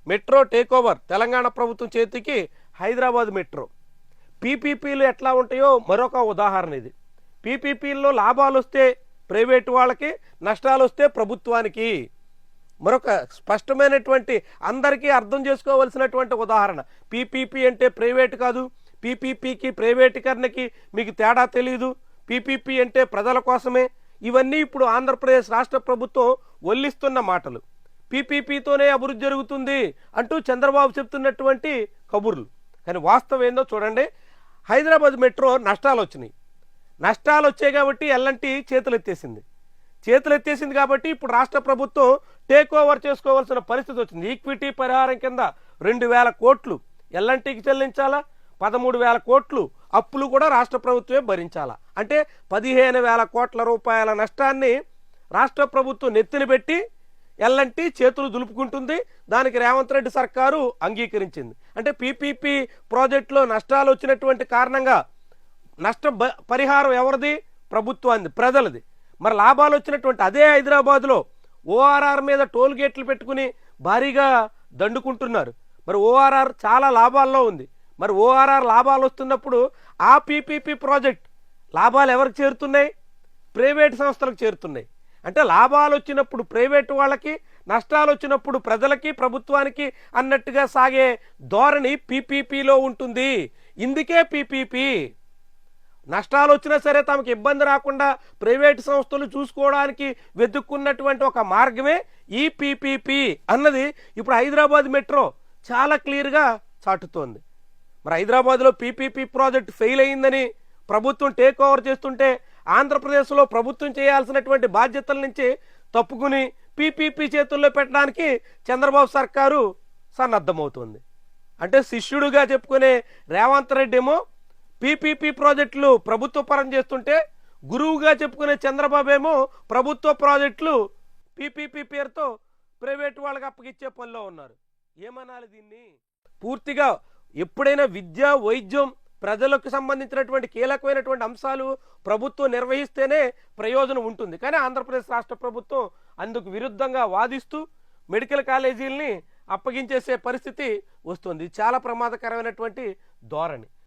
Metro take over Telangana ప్రభుత్వం చేతికి Hyderabad metro. పీపీపీలు ఎట్లా ఉంటాయో మరొక ఉదాహరణ ఇది. పీపీపీల్లో లాభాలు వస్తే ప్రైవేటు వాళ్ళకి, నష్టాలు వస్తే ప్రభుత్వానికి. మరొక స్పష్టమైనటువంటి అందరికీ అర్థం చేసుకోవాల్సినటువంటి ఉదాహరణ. పీపీపీ అంటే ప్రైవేటు కాదు, పీపీపీకి ప్రైవేటీకరణకి మీకు తేడా తెలియదు, పీపీపీ అంటే ప్రజల కోసమే. ఇవన్నీ ఇప్పుడు ఆంధ్రప్రదేశ్ రాష్ట్ర ప్రభుత్వం ఒల్లిస్తున్న మాటలు. పీపీపీతోనే అభివృద్ధి జరుగుతుంది అంటూ చంద్రబాబు చెప్తున్నటువంటి కబుర్లు. కానీ వాస్తవం ఏందో చూడండి. హైదరాబాద్ మెట్రో నష్టాలు వచ్చినాయి. నష్టాలు వచ్చాయి కాబట్టి ఎల్ఎన్టీ చేతులెత్తేసింది కాబట్టి ఇప్పుడు రాష్ట్ర ప్రభుత్వం టేక్ ఓవర్ చేసుకోవాల్సిన పరిస్థితి వచ్చింది. ఈక్విటీ పరిహారం కింద 2,000 కోట్లు ఎల్ఎన్టీకి చెల్లించాలా, 13,000 కోట్లు అప్పులు కూడా రాష్ట్ర ప్రభుత్వమే భరించాలా. అంటే 15,000 కోట్ల రూపాయల నష్టాన్ని రాష్ట్ర ప్రభుత్వం నెత్తిన పెట్టి ఎల్ఎన్టీ చేతులు దులుపుకుంటుంది. దానికి రేవంత్ రెడ్డి సర్కారు అంగీకరించింది. అంటే పీపీపీ ప్రాజెక్టులో నష్టాలు వచ్చినటువంటి కారణంగా నష్ట పరిహారం ఎవరిది? ప్రభుత్వాన్ని, ప్రజలది. మరి లాభాలు వచ్చినటువంటి అదే హైదరాబాద్లో ఓఆర్ఆర్ మీద టోల్ గేట్లు పెట్టుకుని భారీగా దండుకుంటున్నారు. మరి ఓఆర్ఆర్ చాలా లాభాల్లో ఉంది. మరి ఓఆర్ఆర్ లాభాలు వస్తున్నప్పుడు ఆ పీపీపీ ప్రాజెక్ట్ లాభాలు ఎవరికి చేరుతున్నాయి? ప్రైవేట్ సంస్థలకు చేరుతున్నాయి. అంటే లాభాలు వచ్చినప్పుడు ప్రైవేటు వాళ్ళకి, నష్టాలు వచ్చినప్పుడు ప్రజలకి, ప్రభుత్వానికి అన్నట్టుగా సాగే ధోరణి పీపీపీలో ఉంటుంది. ఇందుకే పీపీపీ. నష్టాలు వచ్చినా సరే తమకు ఇబ్బంది రాకుండా ప్రైవేట్ సంస్థలు చూసుకోవడానికి వెతుక్కున్నటువంటి ఒక మార్గమే ఈ పీపీపీ అన్నది ఇప్పుడు హైదరాబాద్ మెట్రో చాలా క్లియర్గా చాటుతోంది. మరి హైదరాబాద్లో పీపీపీ ప్రాజెక్ట్ ఫెయిల్ అయిందని ప్రభుత్వం టేక్ ఓవర్ చేస్తుంటే ఆంధ్రప్రదేశ్లో ప్రభుత్వం చేయాల్సినటువంటి బాధ్యతల నుంచి తప్పుకుని పీపీపీ చేతుల్లో పెట్టడానికి చంద్రబాబు సర్కారు సన్నద్ధమవుతుంది. అంటే శిష్యుడుగా చెప్పుకునే రేవంత్ రెడ్డి ఏమో పీపీపీ ప్రాజెక్టులు ప్రభుత్వ పరం చేస్తుంటే, గురువుగా చెప్పుకునే చంద్రబాబు ఏమో ప్రభుత్వ ప్రాజెక్టులు పీపీపీ పేరుతో ప్రైవేటు వాళ్ళకి అప్పగిచ్చే పనిలో ఉన్నారు. ఏమనాలి దీన్ని? పూర్తిగా ఎప్పుడైనా విద్య, వైద్యం, ప్రజలకు సంబంధించినటువంటి కీలకమైనటువంటి అంశాలు ప్రభుత్వం నిర్వహిస్తేనే ప్రయోజనం ఉంటుంది. కానీ ఆంధ్రప్రదేశ్ రాష్ట్ర ప్రభుత్వం అందుకు విరుద్ధంగా వాదిస్తూ మెడికల్ కాలేజీలని అప్పగించేసే పరిస్థితి వస్తుంది. చాలా ప్రమాదకరమైనటువంటి ధోరణి.